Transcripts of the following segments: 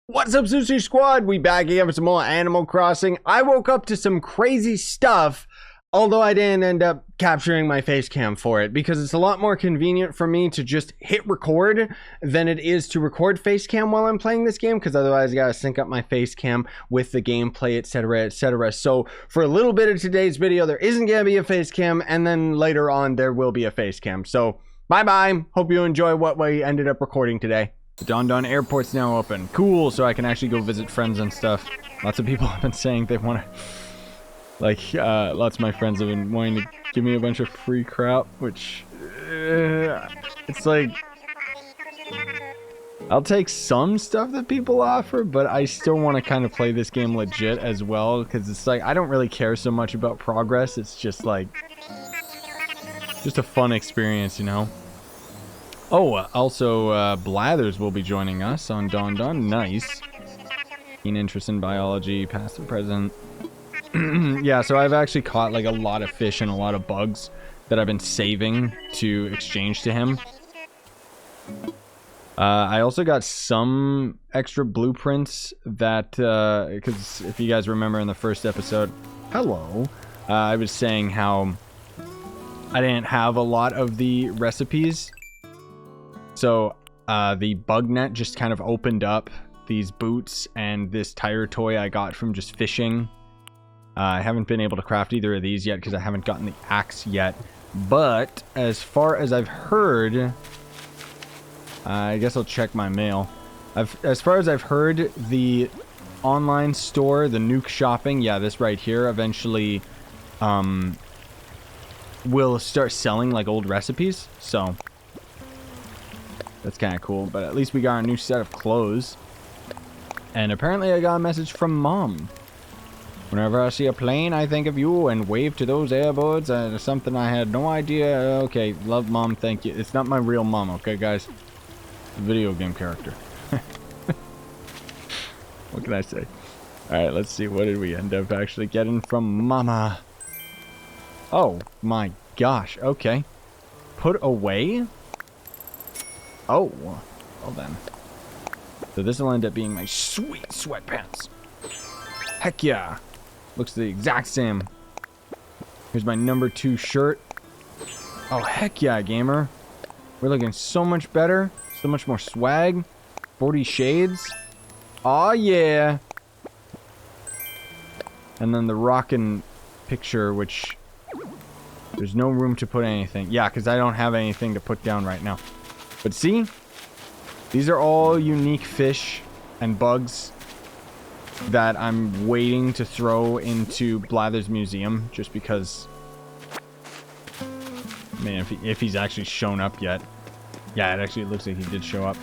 What's up, Scyushi Squad? We back again for some more Animal Crossing. I woke up to some crazy stuff, although I didn't end up capturing my face cam for it, because it's a lot more convenient for me to just hit record than it is to record face cam while I'm playing this game, because otherwise I gotta sync up my face cam with the gameplay, etc, etc. So for a little bit of today's video, there isn't gonna be a face cam, and then later on there will be a face cam. So bye bye. Hope you enjoy what we ended up recording today. The Don Don Airport's now open. Cool, so I can actually go visit friends and stuff. Lots of people have been saying they want to... Like, lots of my friends have been wanting to give me a bunch of free crap, which... it's like... I'll take some stuff that people offer, but I still want to kind of play this game legit as well, because it's like, I don't really care so much about progress. It's just like... just a fun experience, you know? Oh, also, Blathers will be joining us on Don Don. Nice. Keen interest in biology, past and present. Yeah, so I've actually caught, like, a lot of fish and a lot of bugs that I've been saving to exchange to him. I also got some extra blueprints that, because if you guys remember in the first episode, hello, I was saying how I didn't have a lot of the recipes. So, the bug net just kind of opened up these boots and this tire toy I got from just fishing. I haven't been able to craft either of these yet because I haven't gotten the axe yet. But, as far as I've heard... I guess I'll check my mail. As far as I've heard, the online store, the Nuke Shopping, yeah, this right here, eventually will start selling, like, old recipes. So... that's kind of cool, but at least we got a new set of clothes. And apparently I got a message from Mom. Whenever I see a plane, I think of you and wave to those airboards. Something I had no idea. Okay, love Mom, thank you. It's not my real mom, okay, guys? Video game character. What can I say? Alright, let's see. What did we end up actually getting from Mama? Oh, my gosh. Okay. Put away? Oh, well then. So this will end up being my sweet sweatpants. Heck yeah. Looks the exact same. Here's my number 2 shirt. Oh, heck yeah, gamer. We're looking so much better. So much more swag. 40 shades. Aw, yeah. And then the rockin' picture, which... there's no room to put anything. Yeah, because I don't have anything to put down right now. But see, these are all unique fish and bugs that I'm waiting to throw into Blathers Museum, just because, I mean, if he's actually shown up yet. Yeah, it actually looks like he did show up.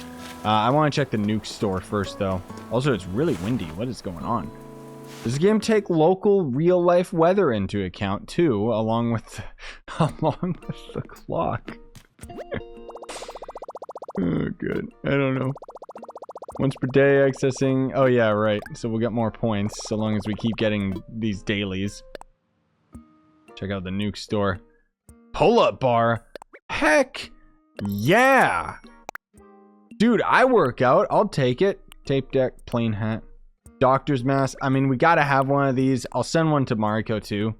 I want to check the Nuke store first, though. Also, it's really windy. What is going on? Does the game take local, real-life weather into account, too, along with the clock? Oh, good. I don't know. Once per day accessing... oh, yeah, right. So we'll get more points so long as we keep getting these dailies. Check out the Nuke store. Pull-up bar? Heck yeah! Dude, I work out. I'll take it. Tape deck, plain hat. Doctor's mask. I mean, we gotta have one of these. I'll send one to Mariko, too.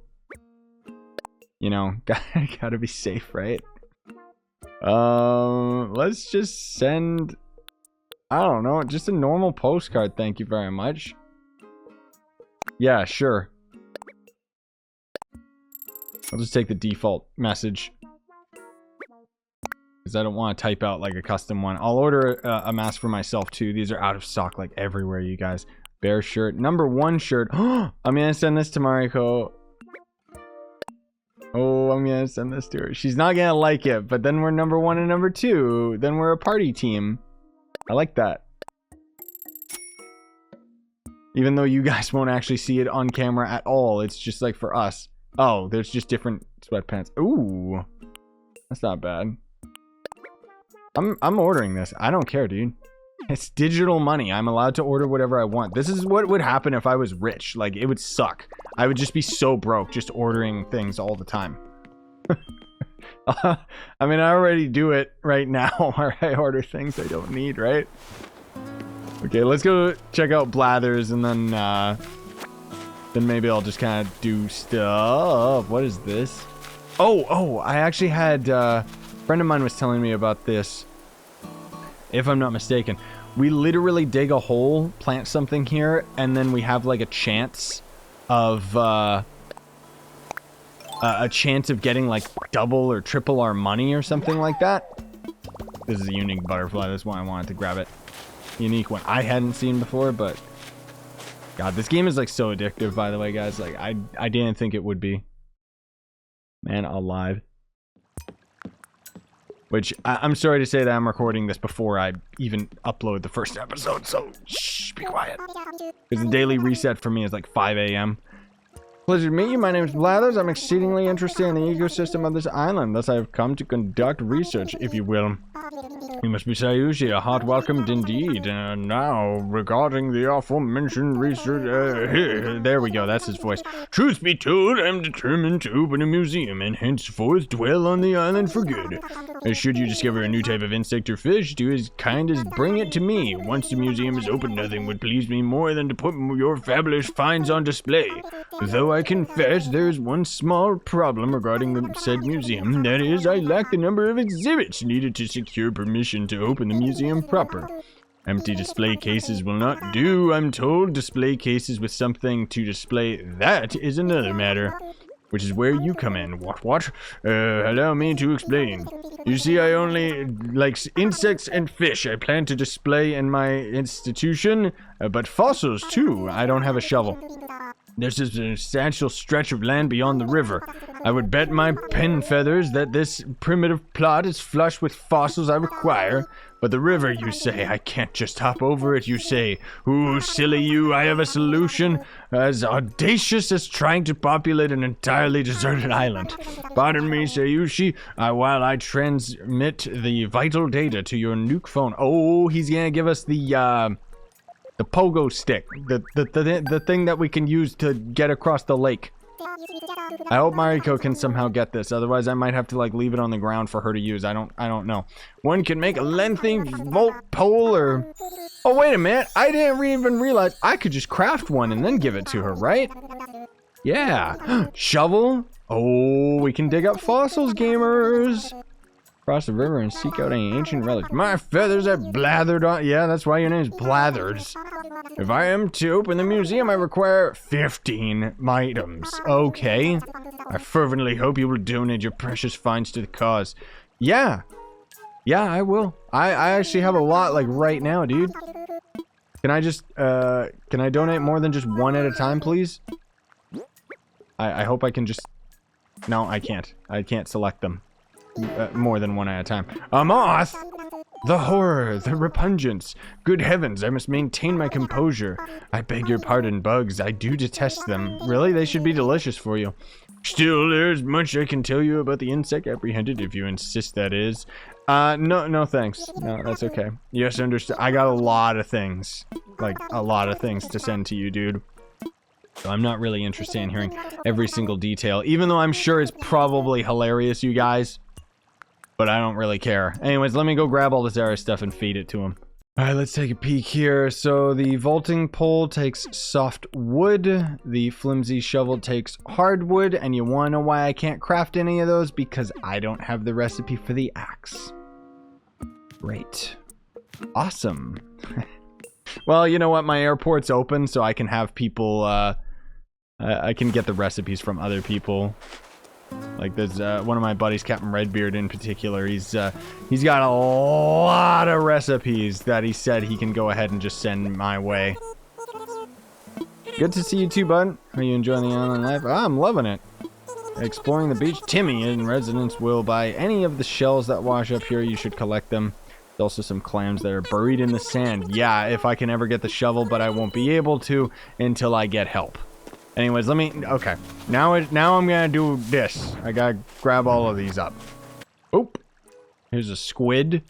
You know, gotta be safe, right? Let's just send, I don't know, just a normal postcard, thank you very much. Yeah, sure. I'll just take the default message. Because I don't want to type out, like, a custom one. I'll order a mask for myself, too. These are out of stock, like, everywhere, you guys. Bear shirt. Number 1 shirt. I'm gonna send this to Mariko. Oh, I'm gonna send this to her. She's not gonna like it, but then we're number 1 and number 2. Then we're a party team. I like that. Even though you guys won't actually see it on camera at all. It's just like for us. Oh, there's just different sweatpants. Ooh. That's not bad. I'm ordering this. I don't care, dude. It's digital money. I'm allowed to order whatever I want. This is what would happen if I was rich. Like, it would suck. I would just be so broke just ordering things all the time. I mean, I already do it right now where I order things I don't need, right? Okay, let's go check out Blathers, and then maybe I'll just kind of do stuff. What is this? Oh, I actually had, a friend of mine was telling me about this, if I'm not mistaken. We literally dig a hole, plant something here, and then we have like a chance of getting like double or triple our money or something like that. This is a unique butterfly. That's why I wanted to grab it. Unique one I hadn't seen before, but God, this game is like so addictive, by the way, guys. Like I didn't think it would be. Man alive. Which I'm sorry to say that I'm recording this before I even upload the first episode, so shh, be quiet. Because the daily reset for me is like 5 a.m. Pleasure to meet you. My name is Blathers. I'm exceedingly interested in the ecosystem of this island. Thus, I have come to conduct research, if you will. You must be Scyushi. A heart welcomed indeed. Now, regarding the aforementioned research... there we go. That's his voice. Truth be told, I'm determined to open a museum and henceforth dwell on the island for good. Should you discover a new type of insect or fish, do as kind as bring it to me. Once the museum is open, nothing would please me more than to put your fabulous finds on display. Though I confess there is one small problem regarding the said museum. That is, I lack the number of exhibits needed to secure permission to open the museum proper. Empty display cases will not do, I'm told. Display cases with something to display, that is another matter. Which is where you come in. What? Allow me to explain. You see, I only like insects and fish I plan to display in my institution, but fossils too. I don't have a shovel. There's a substantial stretch of land beyond the river. I would bet my pen feathers that this primitive plot is flush with fossils I require. But the river, you say, I can't just hop over it, you say. Ooh, silly you, I have a solution as audacious as trying to populate an entirely deserted island. Pardon me, Scyushi, while I transmit the vital data to your nuke phone. Oh, he's gonna give us the pogo stick, the thing that we can use to get across the lake. I hope Mariko can somehow get this, otherwise I might have to like leave it on the ground for her to use. I don't know. One can make a lengthy volt pole or... Oh, wait a minute. I didn't even realize I could just craft one and then give it to her, right? Yeah. Shovel. Oh, we can dig up fossils, gamers. Cross the river and seek out any ancient relics. My feathers are blathered on... Yeah, that's why your name's Blathers. If I am to open the museum, I require 15 items. Okay. I fervently hope you will donate your precious finds to the cause. Yeah. Yeah, I will. I actually have a lot, like, right now, dude. Can I just, can I donate more than just one at a time, please? I hope I can just... No, I can't. I can't select them. More than one at a time. A moth! The horror, the repugnance. Good heavens, I must maintain my composure. I beg your pardon, bugs. I do detest them. Really? They should be delicious for you. Still, there's much I can tell you about the insect apprehended, if you insist, that is. No thanks. No, that's okay. Yes, understood. I got a lot of things. Like, a lot of things to send to you, dude. So I'm not really interested in hearing every single detail, even though I'm sure it's probably hilarious, you guys. But I don't really care. Anyways, let me go grab all this Zara stuff and feed it to him. Alright, let's take a peek here. So the vaulting pole takes soft wood. The flimsy shovel takes hardwood. And you want to know why I can't craft any of those? Because I don't have the recipe for the axe. Great. Awesome. Well, you know what? My airport's open, so I can have people... I can get the recipes from other people. Like there's one of my buddies, Captain Redbeard in particular, he's got a lot of recipes that he said he can go ahead and just send my way. Good to see you too, bud. Are you enjoying the island life? Oh, I'm loving it. Exploring the beach. Timmy in residence will buy any of the shells that wash up here. You should collect them. There's also some clams that are buried in the sand. Yeah, if I can ever get the shovel, but I won't be able to until I get help. Anyways, let me... Okay. Now I'm gonna do this. I gotta grab all of these up. Oop. Here's a squid.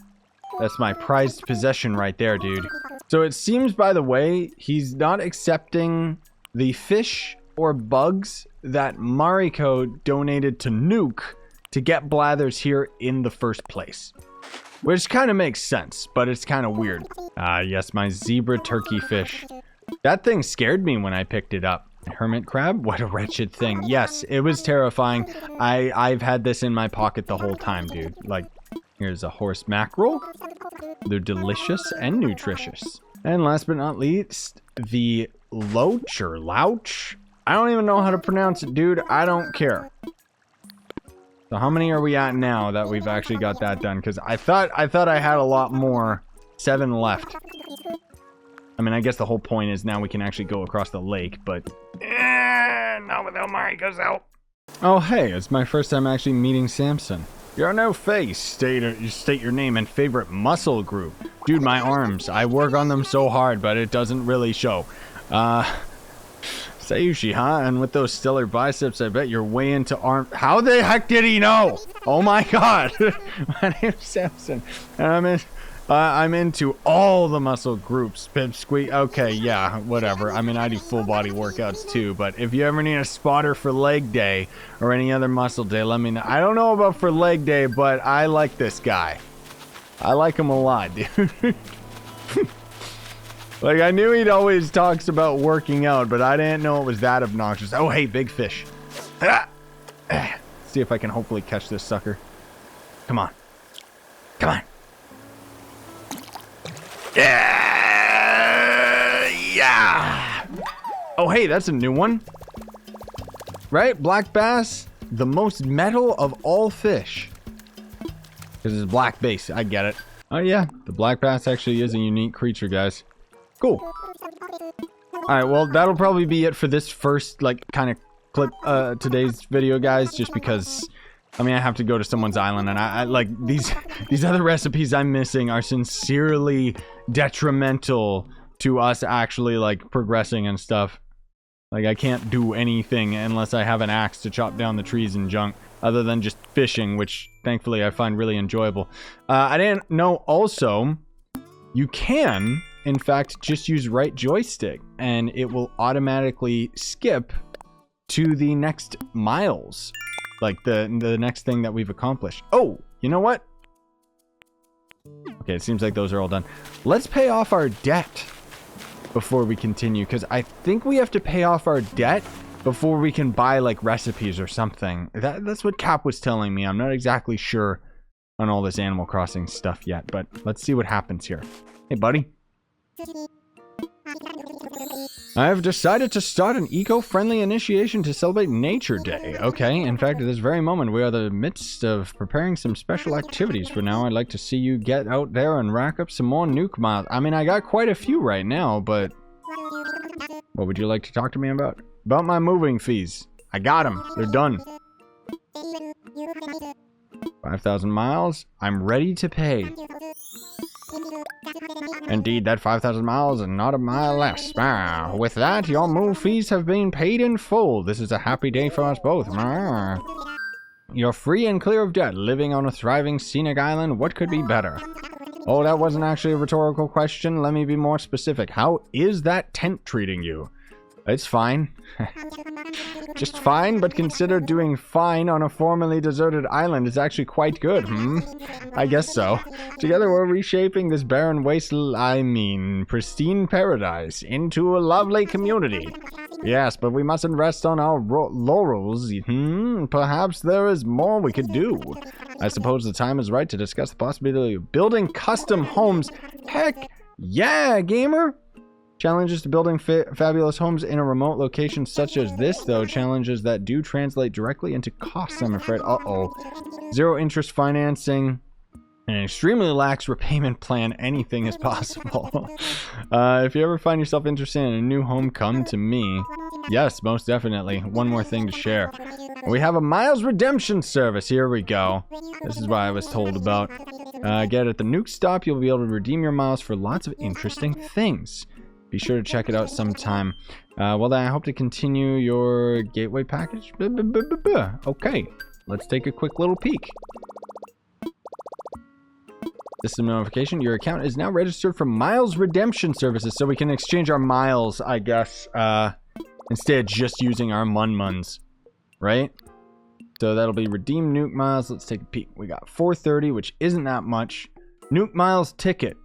That's my prized possession right there, dude. So it seems, by the way, he's not accepting the fish or bugs that Mariko donated to Nuke to get Blathers here in the first place. Which kind of makes sense, but it's kind of weird. Ah, yes, my zebra turkey fish. That thing scared me when I picked it up. Hermit crab? What a wretched thing. Yes, it was terrifying. I've had this in my pocket the whole time, dude. Like, here's a horse mackerel. They're delicious and nutritious. And last but not least, the loach or louch. I don't even know how to pronounce it, dude. I don't care. So how many are we at now that we've actually got that done? Because I thought I had a lot more. 7 left. I mean, I guess the whole point is now we can actually go across the lake, but... not without Mariko's help. Oh, hey, it's my first time actually meeting Samson. You're no face. State your name and favorite muscle group. Dude, my arms. I work on them so hard, but it doesn't really show. Scyushi, huh? And with those stellar biceps, I bet you're way into arm... How the heck did he know? Oh my god. My name's Samson. And I'm into all the muscle groups. Pipsqueak. Okay, yeah, whatever. I mean, I do full body workouts too, but if you ever need a spotter for leg day or any other muscle day, let me know. I don't know about for leg day, but I like this guy. I like him a lot, dude. Like, I knew he'd always talks about working out, but I didn't know it was that obnoxious. Oh, hey, big fish. See if I can hopefully catch this sucker. Come on. Come on. Yeah. Oh, hey, that's a new one. Right? Black bass, the most metal of all fish. Because it's black base. I get it. Oh, yeah. The black bass actually is a unique creature, guys. Cool. Alright, well, that'll probably be it for this first, like, kind of clip, today's video, guys. Just because, I mean, I have to go to someone's island, and I like, these other recipes I'm missing are sincerely detrimental to us actually, like, progressing and stuff. Like, I can't do anything unless I have an axe to chop down the trees and junk, other than just fishing, which, thankfully, I find really enjoyable. I didn't know also, you can... in fact, just use right joystick and it will automatically skip to the next miles. Like the next thing that we've accomplished. Oh, you know what? Okay, it seems like those are all done. Let's pay off our debt before we continue, because I think we have to pay off our debt before we can buy like recipes or something. That's what Cap was telling me. I'm not exactly sure on all this Animal Crossing stuff yet, but let's see what happens here. Hey, buddy. I've decided to start an eco-friendly initiation to celebrate Nature Day. Okay, in fact, at this very moment, we are in the midst of preparing some special activities. For now, I'd like to see you get out there and rack up some more nuke miles. I mean, I got quite a few right now, but... what would you like to talk to me about? About my moving fees. I got them. They're done. 5,000 miles. I'm ready to pay. Indeed, that 5,000 miles and not a mile less. With that, your move fees have been paid in full. This is a happy day for us both. You're free and clear of debt, living on a thriving scenic island. What could be better? Oh, that wasn't actually a rhetorical question. Let me be more specific. How is that tent treating you? It's fine. Just fine, but consider doing fine on a formerly deserted island is actually quite good, I guess so. Together we're reshaping this barren pristine paradise into a lovely community. Yes, but we mustn't rest on our laurels. Perhaps there is more we could do. I suppose the time is right to discuss the possibility of building custom homes. Heck yeah, gamer! Challenges to building fabulous homes in a remote location such as this, though. Challenges that do translate directly into costs, I'm afraid. Uh-oh. Zero interest financing. An extremely lax repayment plan. Anything is possible. If you ever find yourself interested in a new home, come to me. Yes, most definitely. One more thing to share. We have a miles redemption service. Here we go. This is what I was told about. Get at the nuke stop. You'll be able to redeem your miles for lots of interesting things. Be sure to check it out sometime. Well, then I hope to continue your gateway package. Okay, let's take a quick little peek. System notification. Your account is now registered for miles redemption services, so we can exchange our miles, I guess, instead of just using our mun-muns, right? So that'll be redeem nuke miles. Let's take a peek. We got 430, which isn't that much. Nuke Miles ticket.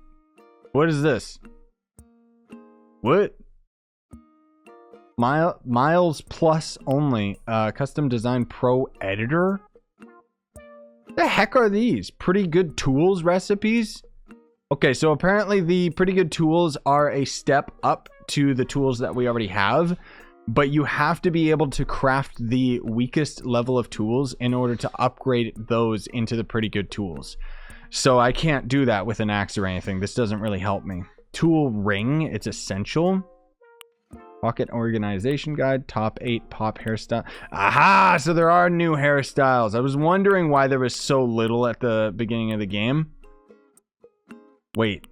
What is this? What? Miles plus only. Custom design pro editor? The heck are these? Pretty good tools recipes? Okay, so apparently the pretty good tools are a step up to the tools that we already have, but you have to be able to craft the weakest level of tools in order to upgrade those into the pretty good tools. So I can't do that with an axe or anything. This doesn't really help me. Tool ring, it's essential. Pocket organization guide, top 8 pop hairstyle. Aha! So there are new hairstyles. I was wondering why there was so little at the beginning of the game. Wait.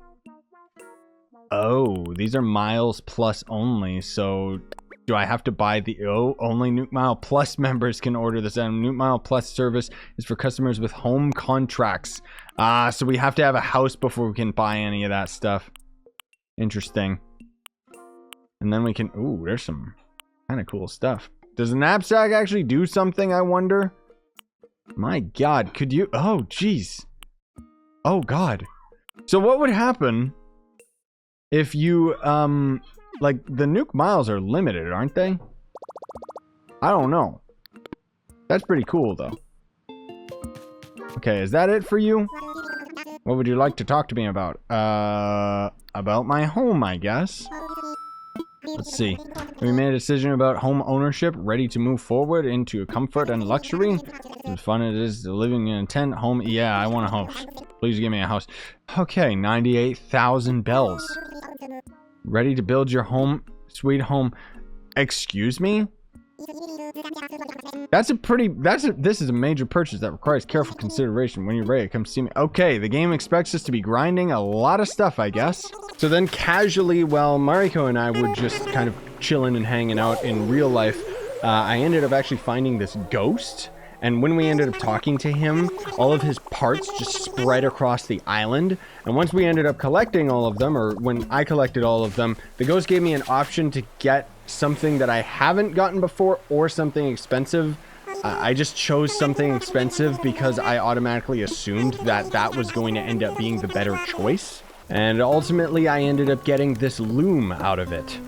Oh, these are Miles Plus only. So do I have to buy the... Oh, only Nuke Mile Plus members can order this. And Nuke Mile Plus service is for customers with home contracts. So we have to have a house before we can buy any of that stuff. Interesting. And then we can... Ooh, there's some kind of cool stuff. Does the knapsack actually do something, I wonder? My God, could you... Oh, jeez. Oh, God. So what would happen if you, like, the nuke miles are limited, aren't they? I don't know. That's pretty cool, though. Okay, is that it for you? What would you like to talk to me about? About my home, I guess. Let's see. We made a decision about home ownership, ready to move forward into comfort and luxury. As fun as it is living in a tent home. Yeah, I want a house. Please give me a house. Okay, 98,000 bells. Ready to build your home, sweet home. Excuse me? This is a major purchase that requires careful consideration. When you're ready, come see me. Okay, the game expects us to be grinding a lot of stuff, I guess. So then casually, while Mariko and I were just kind of chilling and hanging out in real life, I ended up actually finding this ghost. And when we ended up talking to him, all of his parts just spread across the island. And once we ended up collecting all of them, or when I collected all of them, the ghost gave me an option to get something that I haven't gotten before or something expensive. I just chose something expensive because I automatically assumed that that was going to end up being the better choice. And ultimately, I ended up getting this loom out of it.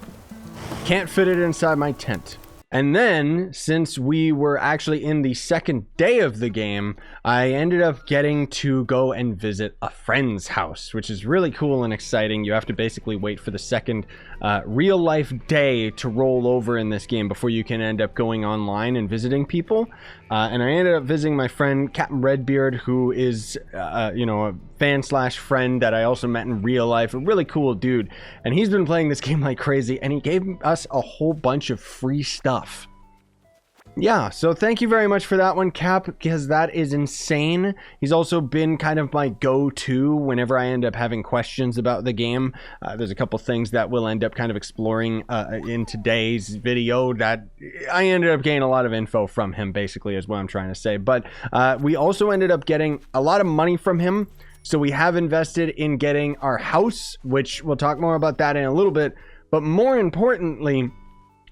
Can't fit it inside my tent. And then, since we were actually in the second day of the game, I ended up getting to go and visit a friend's house, which is really cool and exciting. You have to basically wait for the second real-life day to roll over in this game before you can end up going online and visiting people. And I ended up visiting my friend, Captain Redbeard, who is, you know, a fan/friend that I also met in real life. A really cool dude. And he's been playing this game like crazy, and he gave us a whole bunch of free stuff. Yeah, so thank you very much for that one, Cap, because that is insane. He's also been kind of my go-to whenever I end up having questions about the game. There's a couple things that we'll end up kind of exploring in today's video that I ended up getting a lot of info from him, basically, is what I'm trying to say. But we also ended up getting a lot of money from him. So we have invested in getting our house, which we'll talk more about that in a little bit. But more importantly,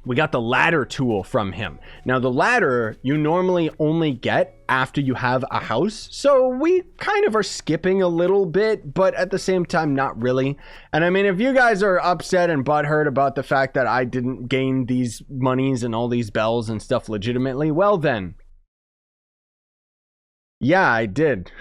we got the ladder tool from him. Now, the ladder you normally only get after you have a house. So we kind of are skipping a little bit, but at the same time, not really. And I mean, if you guys are upset and butthurt about the fact that I didn't gain these monies and all these bells and stuff legitimately, well then. Yeah, I did.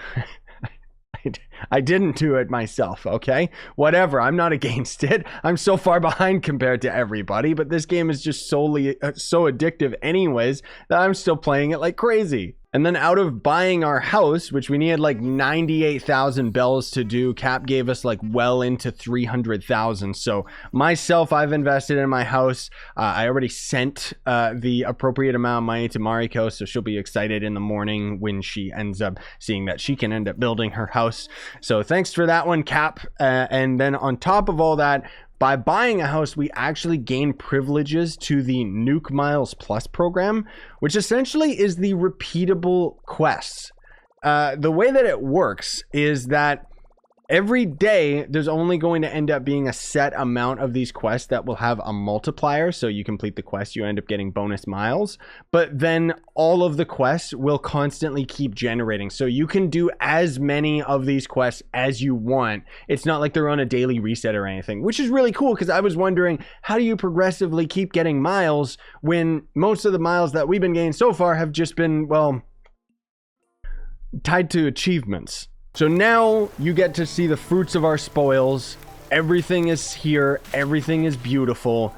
I didn't do it myself, okay? Whatever, I'm not against it. I'm so far behind compared to everybody, but this game is just so addictive anyways that I'm still playing it like crazy. And then out of buying our house, which we needed like 98,000 bells to do, Cap gave us like well into 300,000. So myself, I've invested in my house. I already sent the appropriate amount of money to Mariko, so she'll be excited in the morning when she ends up seeing that she can end up building her house. So thanks for that one, Cap. And then on top of all that, by buying a house, we actually gain privileges to the Nuke Miles Plus program, which essentially is the repeatable quests. The way that it works is that Every day, there's only going to end up being a set amount of these quests that will have a multiplier. So you complete the quest, you end up getting bonus miles. But then all of the quests will constantly keep generating. So you can do as many of these quests as you want. It's not like they're on a daily reset or anything, which is really cool because I was wondering, how do you progressively keep getting miles when most of the miles that we've been getting so far have just been, well, tied to achievements. So now you get to see the fruits of our spoils. Everything is here. Everything is beautiful.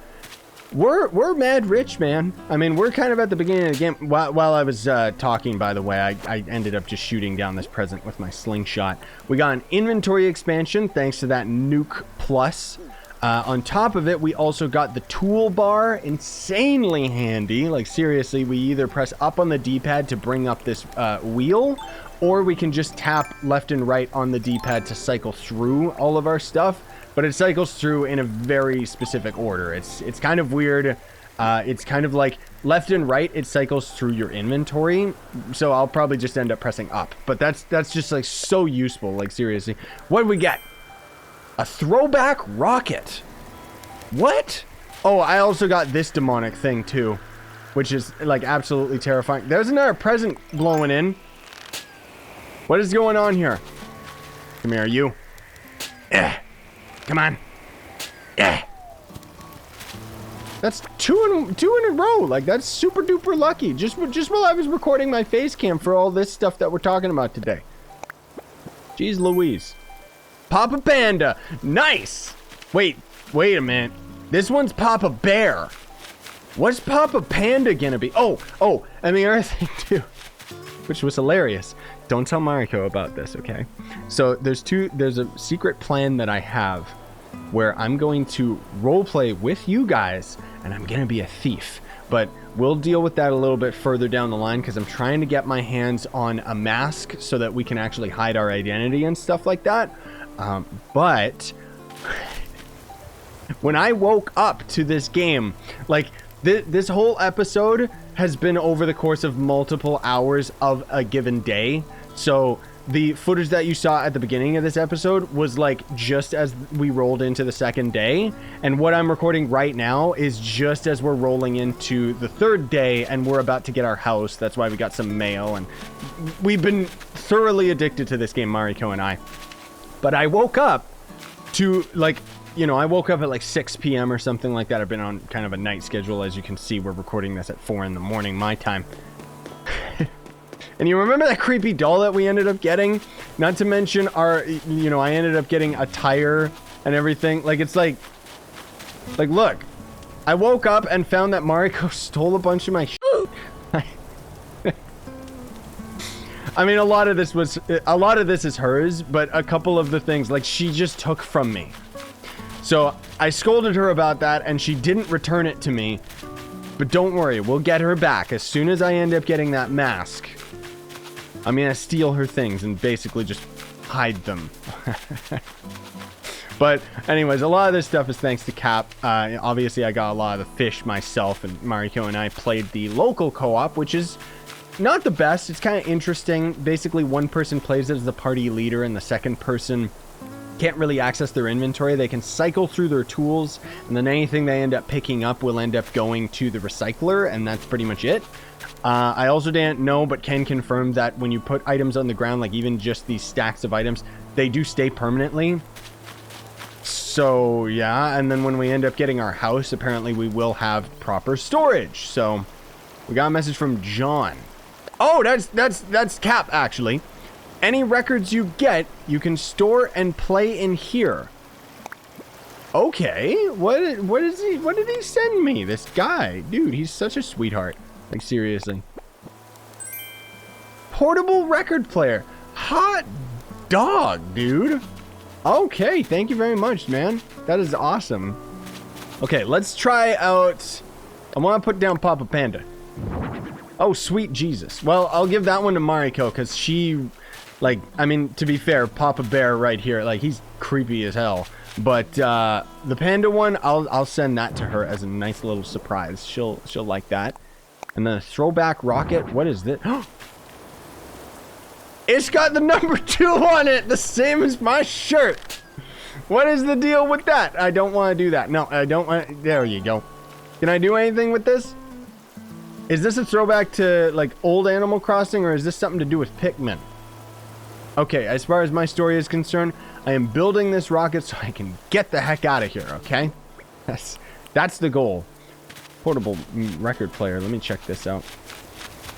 We're mad rich, man. I mean, we're kind of at the beginning of the game. While I was talking, by the way, I ended up just shooting down this present with my slingshot. We got an inventory expansion thanks to that Nuke Plus. On top of it, we also got the toolbar, insanely handy. Like, seriously, we either press up on the D-pad to bring up this wheel, or we can just tap left and right on the D-pad to cycle through all of our stuff. But it cycles through in a very specific order. It's kind of weird. It's kind of like left and right, it cycles through your inventory. So I'll probably just end up pressing up. But that's just like so useful. Like, seriously. What do we get? A throwback rocket. What? Oh, I also got this demonic thing too, which is like absolutely terrifying. There's another present blowing in. What is going on here? Come here, you. Come on. That's two in a row. Like, that's super duper lucky. Just while I was recording my face cam for all this stuff that we're talking about today. Jeez Louise. Papa Panda. Nice. Wait a minute. This one's Papa Bear. What's Papa Panda gonna be? Oh, and the other thing too, which was hilarious. Don't tell Mariko about this, okay? So there's a secret plan that I have where I'm going to roleplay with you guys and I'm gonna be a thief. But we'll deal with that a little bit further down the line because I'm trying to get my hands on a mask so that we can actually hide our identity and stuff like that. But when I woke up to this game, like this whole episode has been over the course of multiple hours of a given day. So the footage that you saw at the beginning of this episode was like just as we rolled into the second day. And what I'm recording right now is just as we're rolling into the third day and we're about to get our house. That's why we got some mail and we've been thoroughly addicted to this game, Mariko and I. But I woke up to like, you know, I woke up at like 6 p.m. or something like that. I've been on kind of a night schedule. As you can see, we're recording this at 4 in the morning, my time. And you remember that creepy doll that we ended up getting? Not to mention our, you know, I ended up getting a tire and everything. Like, it's like, look, I woke up and found that Mariko stole a bunch of my shit. I mean, a lot of this is hers, but a couple of the things, like, she just took from me. So I scolded her about that and she didn't return it to me. But don't worry, we'll get her back. As soon as I end up getting that mask, I'm gonna steal her things and basically just hide them. But anyways, a lot of this stuff is thanks to Cap. Obviously, I got a lot of the fish myself, and Mariko and I played the local co-op, which is not the best. It's kind of interesting. Basically, one person plays as the party leader and the second person can't really access their inventory. They can cycle through their tools, and then anything they end up picking up will end up going to the recycler, and that's pretty much it. I also didn't know, but can confirm that when you put items on the ground, like even just these stacks of items, they do stay permanently. So yeah, and then when we end up getting our house, apparently we will have proper storage. So we got a message from John. Oh, that's Cap, actually. Any records you get, you can store and play in here. Okay, what did he send me? This guy, dude, he's such a sweetheart. Like, seriously. Portable record player. Hot dog, dude. Okay, thank you very much, man. That is awesome. Okay, let's try out. I want to put down Papa Panda. Oh, sweet Jesus. Well, I'll give that one to Mariko because she, like, I mean, to be fair, Papa Bear right here, like, he's creepy as hell. But the panda one, I'll send that to her as a nice little surprise. She'll like that. And then a throwback rocket. What is this? It's got the number 2 on it, the same as my shirt. What is the deal with that? I don't want to do that. No, I don't want. There you go. Can I do anything with this? Is this a throwback to like old Animal Crossing, or is this something to do with Pikmin? Okay, as far as my story is concerned, I am building this rocket so I can get the heck out of here, okay? That's the goal. Portable record player. Let me check this out.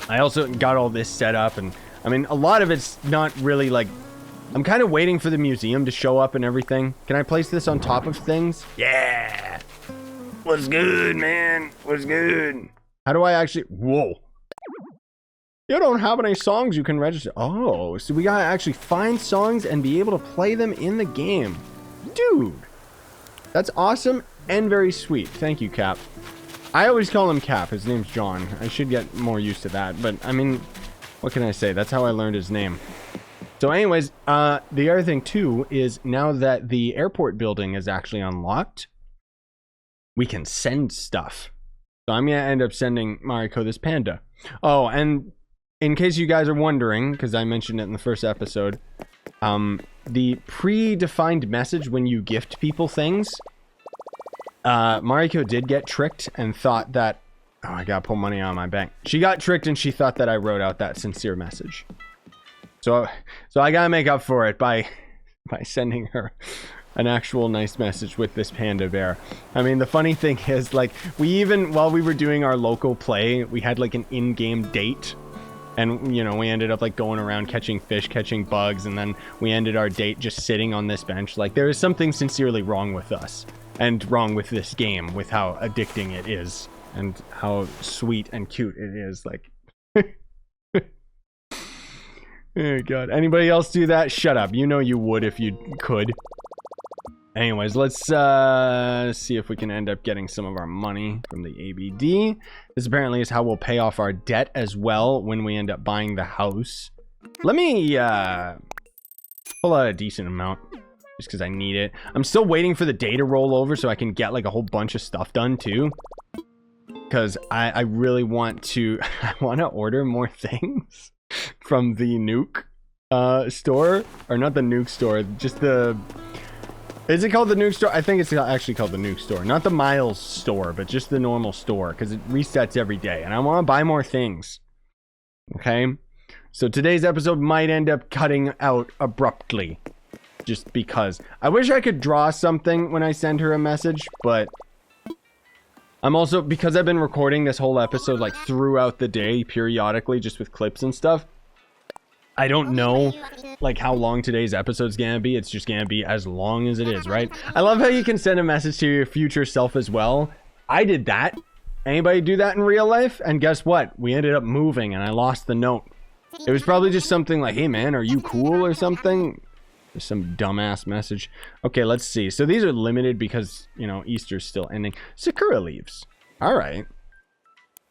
I also got all this set up, and I mean, a lot of it's not really like... I'm kind of waiting for the museum to show up and everything. Can I place this on top of things? Yeah! What's good, man? What's good? How do I actually... Whoa. You don't have any songs you can register. Oh, so we gotta actually find songs and be able to play them in the game. Dude. That's awesome and very sweet. Thank you, Cap. I always call him Cap. His name's John. I should get more used to that. But, I mean, what can I say? That's how I learned his name. So anyways, the other thing, too, is now that the airport building is actually unlocked, we can send stuff. So I'm going to end up sending Mariko this panda. Oh, and in case you guys are wondering, because I mentioned it in the first episode, the predefined message when you gift people things, Mariko did get tricked and thought that, oh, I gotta pull money out of my bank. She got tricked and she thought that I wrote out that sincere message. So I gotta make up for it by sending her an actual nice message with this panda bear. I mean, the funny thing is, like, we even, while we were doing our local play, we had like an in-game date. And, you know, we ended up like going around catching fish, catching bugs, and then we ended our date just sitting on this bench. Like, there is something sincerely wrong with us and wrong with this game, with how addicting it is and how sweet and cute it is. Like, oh god, anybody else do that? Shut up. You know you would if you could. Anyways, let's see if we can end up getting some of our money from the ABD. This apparently is how we'll pay off our debt as well when we end up buying the house. Let me pull out a decent amount just because I need it. I'm still waiting for the day to roll over so I can get like a whole bunch of stuff done too. Because I really want to, I want to order more things from the Nuke store. Or not the Nuke store, just the... Is it called the Nuke store? I think it's actually called the Nuke store. Not the Miles store, but just the normal store. Because it resets every day. And I want to buy more things. Okay? So today's episode might end up cutting out abruptly. Just because. I wish I could draw something when I send her a message. But I'm also... Because I've been recording this whole episode like throughout the day. Periodically. Just with clips and stuff. I don't know, like, how long today's episode's gonna be. It's just gonna be as long as it is, right? I love how you can send a message to your future self as well. I did that. Anybody do that in real life? And guess what? We ended up moving and I lost the note. It was probably just something like, hey man, are you cool or something? Just some dumbass message. Okay, let's see. So these are limited because, you know, Easter's still ending. Sakura leaves. All right.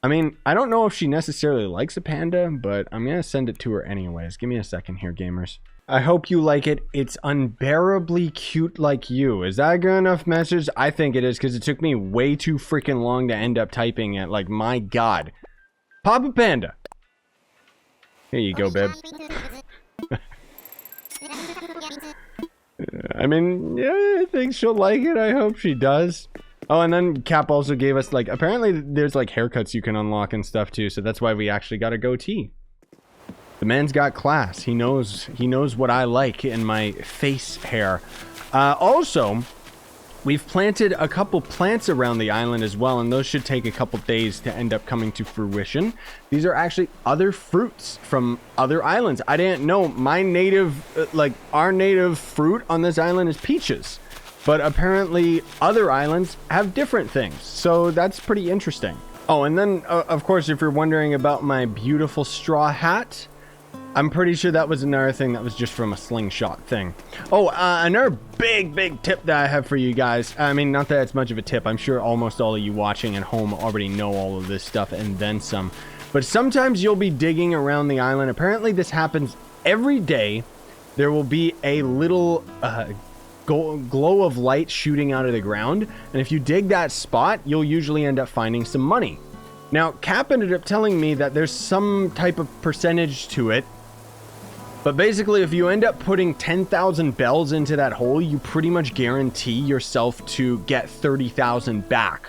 I mean, I don't know if she necessarily likes a panda, but I'm going to send it to her anyways. Give me a second here, gamers. I hope you like it. It's unbearably cute like you. Is that a good enough message? I think it is, because it took me way too freaking long to end up typing it. Like, my god. Papa Panda. Here you go, babe. I mean, yeah, I think she'll like it. I hope she does. Oh, and then Cap also gave us, like, apparently there's, like, haircuts you can unlock and stuff, too. So that's why we actually got a goatee. The man's got class. He knows what I like in my face hair. Also, we've planted a couple plants around the island as well, and those should take a couple days to end up coming to fruition. These are actually other fruits from other islands. I didn't know my native, our native fruit on this island is peaches. But apparently other islands have different things. So that's pretty interesting. Oh, and then, of course, if you're wondering about my beautiful straw hat, I'm pretty sure that was another thing that was just from a slingshot thing. Oh, another big tip that I have for you guys. I mean, not that it's much of a tip. I'm sure almost all of you watching at home already know all of this stuff and then some. But sometimes you'll be digging around the island. Apparently this happens every day. There will be a little... glow of light shooting out of the ground, and if you dig that spot, you'll usually end up finding some money. Now, Cap ended up telling me that there's some type of percentage to it But basically, if you end up putting 10,000 bells into that hole, you pretty much guarantee yourself to get 30,000 back.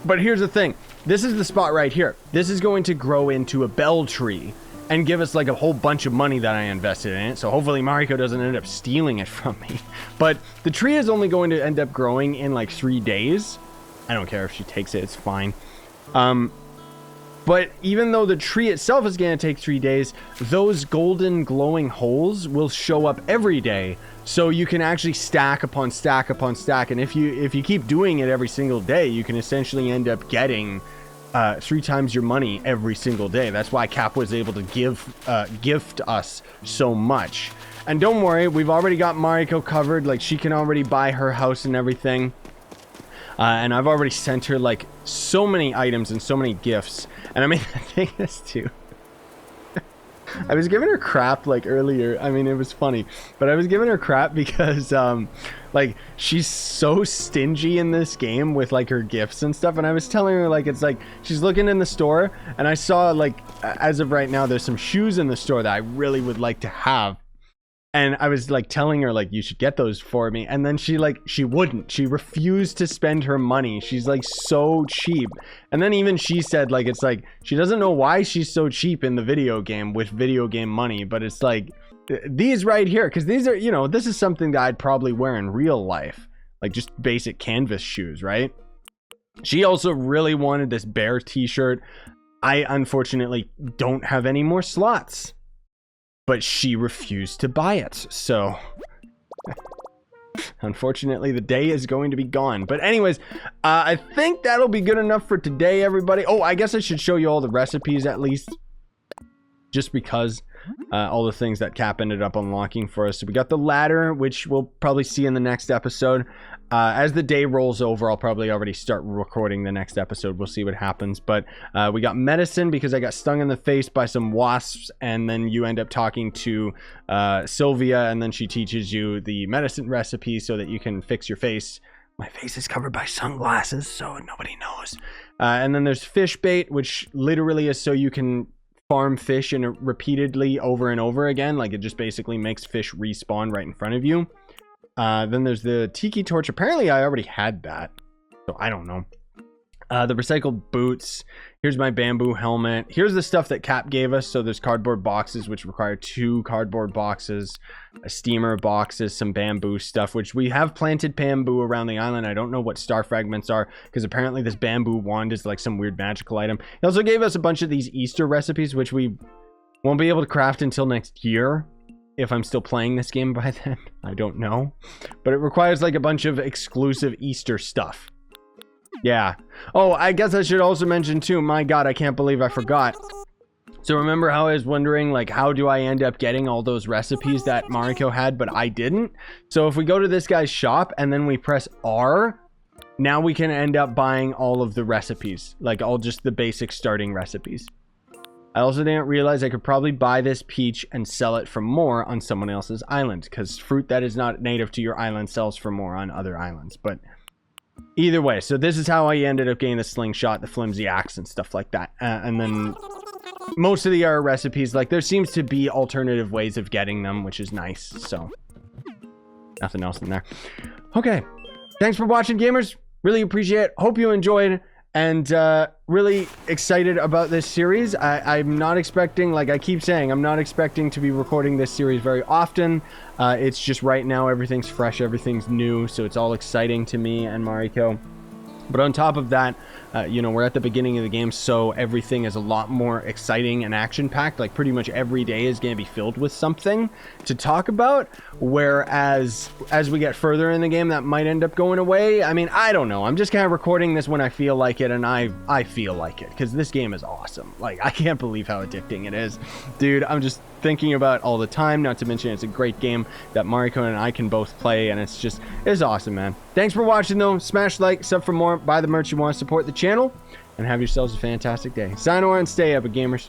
But here's the thing. This is the spot right here. This is going to grow into a bell tree and give us like a whole bunch of money that I invested in it. So hopefully Mariko doesn't end up stealing it from me. But the tree is only going to end up growing in like 3 days. I don't care if she takes it. It's fine. But even though the tree itself is going to take 3 days, those golden glowing holes will show up every day. So you can actually stack upon stack upon stack. And if you keep doing it every single day, you can essentially end up getting 3 times your money every single day. That's why Cap was able to gift us so much. And don't worry, we've already got Mariko covered. Like, she can already buy her house and everything. And I've already sent her like so many items and so many gifts. And I mean, the thing is too, I was giving her crap like earlier. I mean, it was funny, but I was giving her crap because like, she's so stingy in this game with like her gifts and stuff. And I was telling her, like, it's like she's looking in the store and I saw, like, as of right now, there's some shoes in the store that I really would like to have. And I was like telling her, like, you should get those for me. And then she wouldn't. She refused to spend her money. She's like so cheap. And then even she said, like, it's like she doesn't know why she's so cheap in the video game with video game money. But it's like these right here, because these are, you know, this is something that I'd probably wear in real life, like just basic canvas shoes, right? She also really wanted this bear t-shirt. I unfortunately don't have any more slots. But she refused to buy it, so unfortunately the day is going to be gone. But anyways, I think that'll be good enough for today, everybody. Oh, I guess I should show you all the recipes at least, just because all the things that Cap ended up unlocking for us. So we got the ladder, which we'll probably see in the next episode. As the day rolls over, I'll probably already start recording the next episode. We'll see what happens. But we got medicine because I got stung in the face by some wasps. And then you end up talking to Sylvia, and then she teaches you the medicine recipe so that you can fix your face. My face is covered by sunglasses, so nobody knows. And then there's fish bait, which literally is so you can farm fish and repeatedly over and over again. Like, it just basically makes fish respawn right in front of you. Then there's the tiki torch. Apparently I already had that, so I don't know. The recycled boots. Here's my bamboo helmet. Here's the stuff that Cap gave us. So there's cardboard boxes, which require 2 cardboard boxes, a steamer boxes, some bamboo stuff, which we have planted bamboo around the island. I don't know what star fragments are, because apparently this bamboo wand is like some weird magical item. He also gave us a bunch of these Easter recipes, which we won't be able to craft until next year. If I'm still playing this game by then, I don't know. But it requires like a bunch of exclusive Easter stuff. Yeah. Oh, I guess I should also mention too, my god, I can't believe I forgot. So remember how I was wondering, like, how do I end up getting all those recipes that Mariko had, but I didn't? So if we go to this guy's shop and then we press R, now we can end up buying all of the recipes, like all just the basic starting recipes. I also didn't realize I could probably buy this peach and sell it for more on someone else's island, because fruit that is not native to your island sells for more on other islands. But either way, so this is how I ended up getting the slingshot, the flimsy axe, and stuff like that. And then most of the other recipes, like, there seems to be alternative ways of getting them, which is nice. So nothing else in there. Okay, thanks for watching, gamers. Really appreciate it. Hope you enjoyed. And really excited about this series. I'm not expecting, like I keep saying, I'm not expecting to be recording this series very often. It's just right now everything's fresh, everything's new, so it's all exciting to me and Mariko. But on top of that, you know, we're at the beginning of the game, so everything is a lot more exciting and action-packed. Like, pretty much every day is going to be filled with something to talk about, whereas as we get further in the game, that might end up going away. I mean, I don't know. I'm just kind of recording this when I feel like it, and I feel like it, because this game is awesome. Like, I can't believe how addicting it is. Dude, I'm just thinking about it all the time, not to mention it's a great game that Mariko and I can both play, and it's awesome, man. Thanks for watching, though. Smash like, sub for more, buy the merch you want to support the channel, and have yourselves a fantastic day. Sayonara and stay epic, gamers.